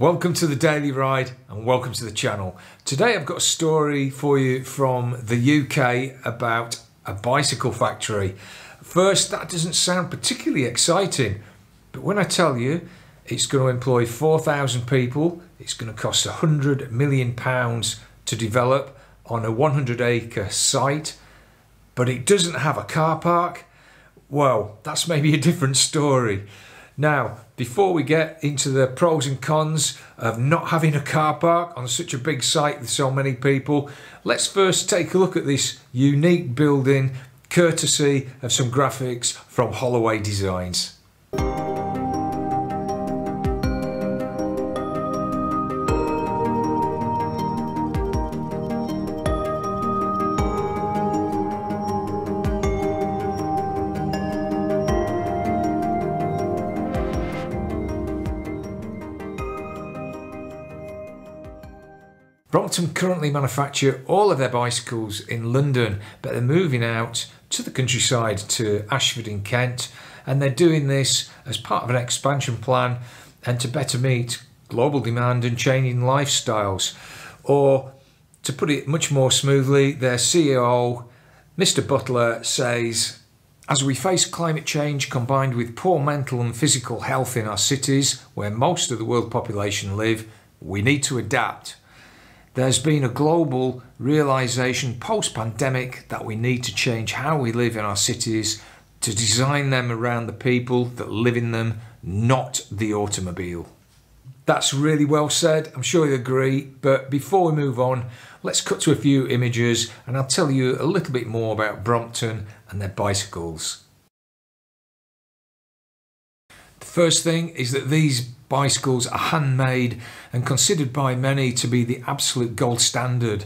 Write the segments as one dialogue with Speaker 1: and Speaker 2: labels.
Speaker 1: Welcome to the Daily Ride and welcome to the channel. Today I've got a story for you from the UK about a bicycle factory. First, that doesn't sound particularly exciting, but when I tell you it's going to employ 4,000 people, it's going to cost £100 million to develop on a 100-acre site, but it doesn't have a car park, well, that's maybe a different story. Now, before we get into the pros and cons of not having a car park on such a big site with so many people, let's first take a look at this unique building, courtesy of some graphics from Holloway Designs. Brompton currently manufacture all of their bicycles in London, but they're moving out to the countryside to Ashford in Kent, and they're doing this as part of an expansion plan and to better meet global demand and changing lifestyles. Or, to put it much more smoothly, their CEO, Mr. Butler, says, "As we face climate change combined with poor mental and physical health in our cities, where most of the world population live, we need to adapt. There's been a global realization post-pandemic that we need to change how we live in our cities to design them around the people that live in them, not the automobile." That's really well said, I'm sure you agree, but before we move on, let's cut to a few images and I'll tell you a little bit more about Brompton and their bicycles. The first thing is that these bicycles are handmade and considered by many to be the absolute gold standard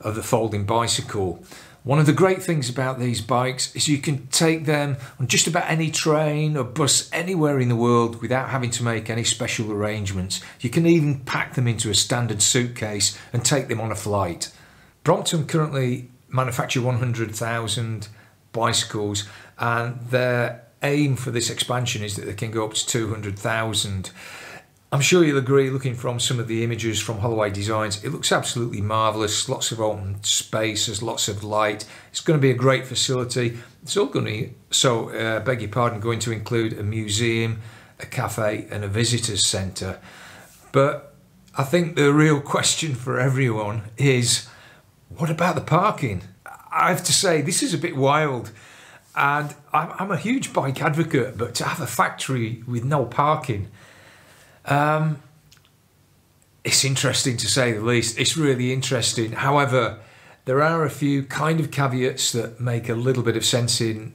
Speaker 1: of the folding bicycle. One of the great things about these bikes is you can take them on just about any train or bus anywhere in the world without having to make any special arrangements. You can even pack them into a standard suitcase and take them on a flight. Brompton currently manufacture 100,000 bicycles, and their aim for this expansion is that they can go up to 200,000. I'm sure you'll agree, looking from some of the images from Holloway Designs, it looks absolutely marvellous. Lots of open space, there's lots of light. It's going to be a great facility. It's all going to, beg your pardon, going to include a museum, a cafe and a visitors centre. But I think the real question for everyone is, what about the parking? I have to say, this is a bit wild. And I'm a huge bike advocate, but to have a factory with no parking, it's interesting to say the least. It's really interesting. However, there are a few kind of caveats that make a little bit of sense in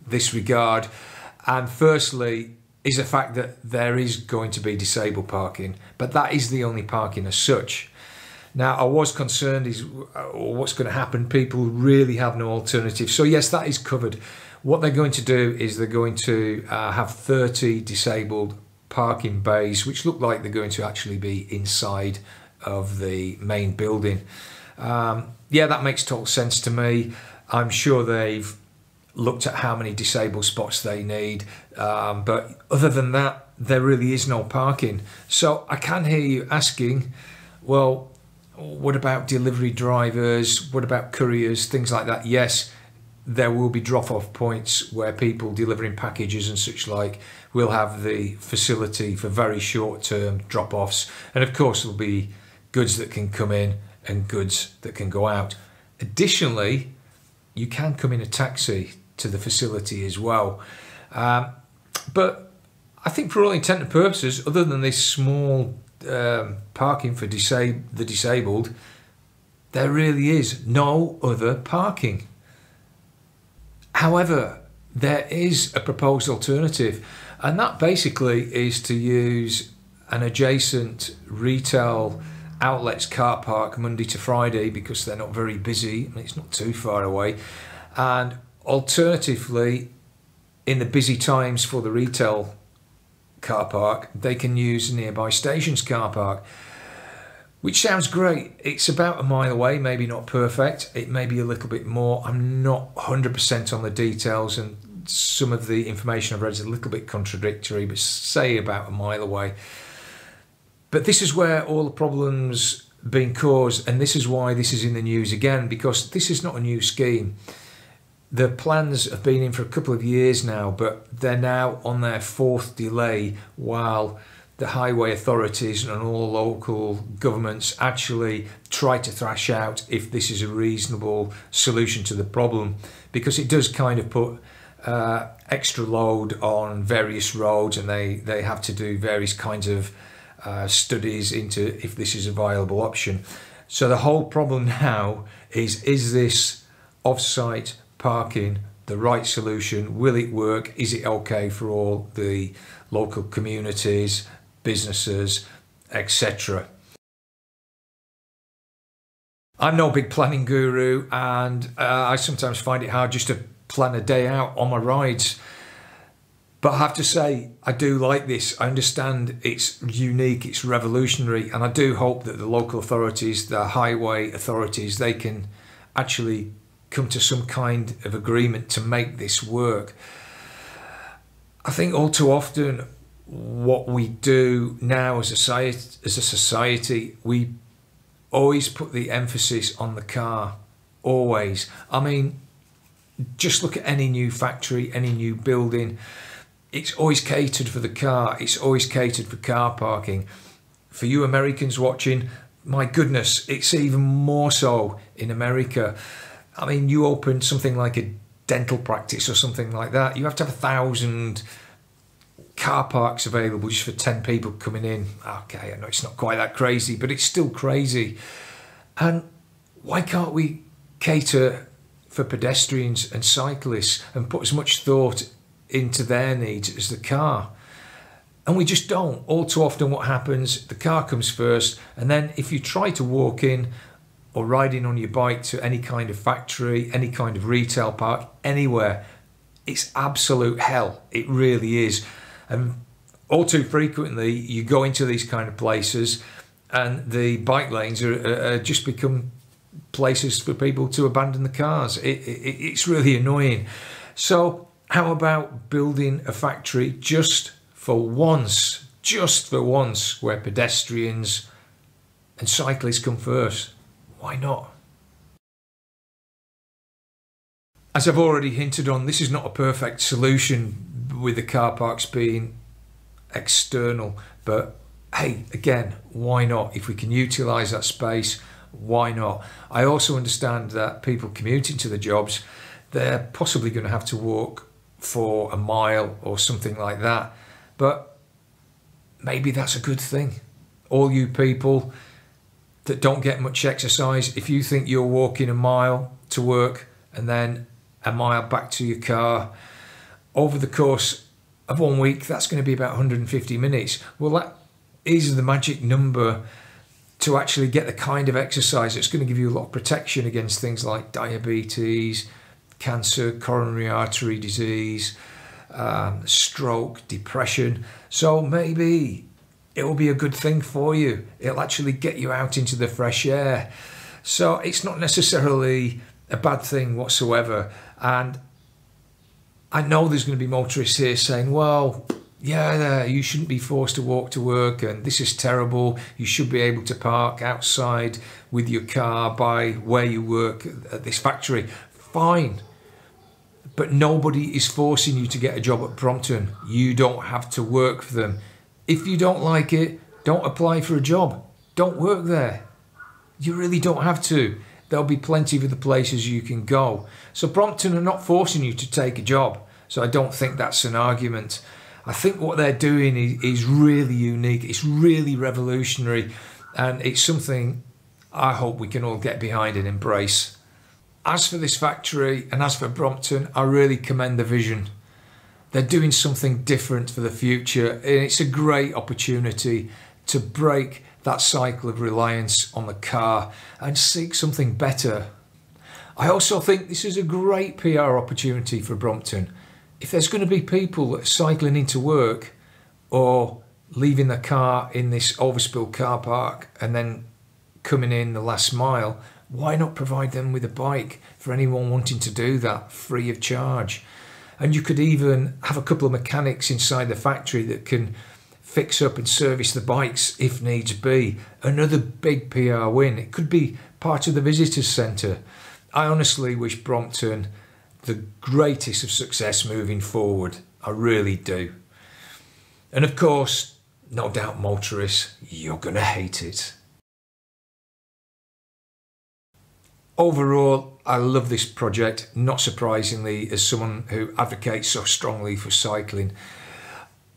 Speaker 1: this regard. And firstly is the fact that there is going to be disabled parking, but that is the only parking as such. Now, I was concerned is what's going to happen. People really have no alternative. So yes, that is covered. What they're going to do is they're going to have 30 disabled parking bays, which look like they're going to actually be inside of the main building. Yeah, that makes total sense to me. I'm sure they've looked at how many disabled spots they need, but other than that, there really is no parking. So I can hear you asking, well, what about delivery drivers? What about couriers? Things like that. Yes, there will be drop-off points where people delivering packages and such like will have the facility for very short-term drop-offs. And of course, there'll be goods that can come in and goods that can go out. Additionally, you can come in a taxi to the facility as well. But I think for all intent and purposes, other than this small parking for the disabled, there really is no other parking. However, there is a proposed alternative, and that basically is to use an adjacent retail outlets car park Monday to Friday, because they're not very busy and it's not too far away. And alternatively, in the busy times for the retail car park, they can use a nearby stations car park, which sounds great. It's about a mile away, maybe not perfect. It may be a little bit more. I'm not 100% on the details, and some of the information I've read is a little bit contradictory, but say about a mile away. But this is where all the problems being caused, and this is why this is in the news again, because this is not a new scheme. The plans have been in for a couple of years now, but they're now on their fourth delay while the highway authorities and all local governments actually try to thrash out if this is a reasonable solution to the problem, because it does kind of put extra load on various roads, and they have to do various kinds of studies into if this is a viable option. So the whole problem now is this off-site parking the right solution? Will it work? Is it okay for all the local communities, businesses, etc.? I'm no big planning guru, and I sometimes find it hard just to plan a day out on my rides. But I have to say, I do like this. I understand it's unique, it's revolutionary, and I do hope that the local authorities, the highway authorities, they can actually come to some kind of agreement to make this work. I think all too often what we do now as a society, we always put the emphasis on the car, always. I mean, just look at any new factory, any new building. It's always catered for the car. It's always catered for car parking. For you Americans watching, my goodness, it's even more so in America. I mean, you open something like a dental practice or something like that, you have to have 1,000 car parks available just for 10 people coming in. Okay, I know it's not quite that crazy, but it's still crazy. And why can't we cater for pedestrians and cyclists and put as much thought into their needs as the car? And we just don't. All too often what happens, the car comes first, and then if you try to walk in or ride in on your bike to any kind of factory, any kind of retail park, anywhere, it's absolute hell. It really is. And all too frequently you go into these kind of places and the bike lanes are just become places for people to abandon the cars. It's really annoying. So how about building a factory just for once, where pedestrians and cyclists come first? Why not? As I've already hinted on, this is not a perfect solution with the car parks being external, but hey, again, why not? If we can utilise that space, why not? I also understand that people commuting to the jobs, they're possibly going to have to walk for a mile or something like that, but maybe that's a good thing. All you people that don't get much exercise, if you think you're walking a mile to work and then a mile back to your car, over the course of 1 week, that's going to be about 150 minutes. Well, that is the magic number to actually get the kind of exercise that's going to give you a lot of protection against things like diabetes, cancer, coronary artery disease, stroke, depression. So maybe it will be a good thing for you. It'll actually get you out into the fresh air. So it's not necessarily a bad thing whatsoever. And I know there's going to be motorists here saying, well, yeah, you shouldn't be forced to walk to work and this is terrible. You should be able to park outside with your car by where you work at this factory. Fine. But nobody is forcing you to get a job at Brompton. You don't have to work for them. If you don't like it, don't apply for a job. Don't work there. You really don't have to. There'll be plenty of other places you can go. So Brompton are not forcing you to take a job. So I don't think that's an argument. I think what they're doing is really unique. It's really revolutionary. And it's something I hope we can all get behind and embrace. As for this factory and as for Brompton, I really commend the vision. They're doing something different for the future, and it's a great opportunity to break that cycle of reliance on the car and seek something better. I also think this is a great PR opportunity for Brompton. If there's going to be people cycling into work or leaving their car in this overspill car park and then coming in the last mile, why not provide them with a bike for anyone wanting to do that free of charge? And you could even have a couple of mechanics inside the factory that can fix up and service the bikes if needs be. Another big PR win. It could be part of the visitors centre. I honestly wish Brompton the greatest of success moving forward. I really do. And of course, no doubt motorists, you're going to hate it. Overall, I love this project, not surprisingly, as someone who advocates so strongly for cycling.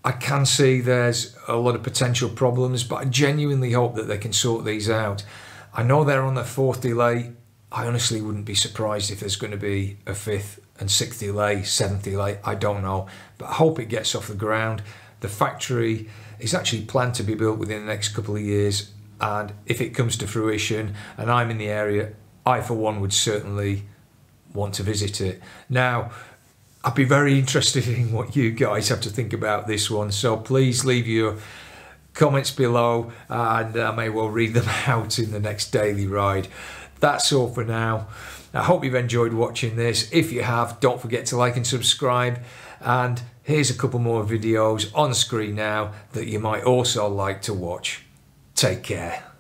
Speaker 1: I can see there's a lot of potential problems, but I genuinely hope that they can sort these out. I know they're on their 4th delay. I honestly wouldn't be surprised if there's going to be a 5th and 6th delay, 7th delay, I don't know. But I hope it gets off the ground. The factory is actually planned to be built within the next couple of years, and if it comes to fruition and I'm in the area, I for one would certainly want to visit it. Now, I'd be very interested in what you guys have to think about this one, so please leave your comments below and I may well read them out in the next daily ride. That's all for now. I hope you've enjoyed watching this. If you have, don't forget to like and subscribe, and here's a couple more videos on screen now that you might also like to watch. Take care.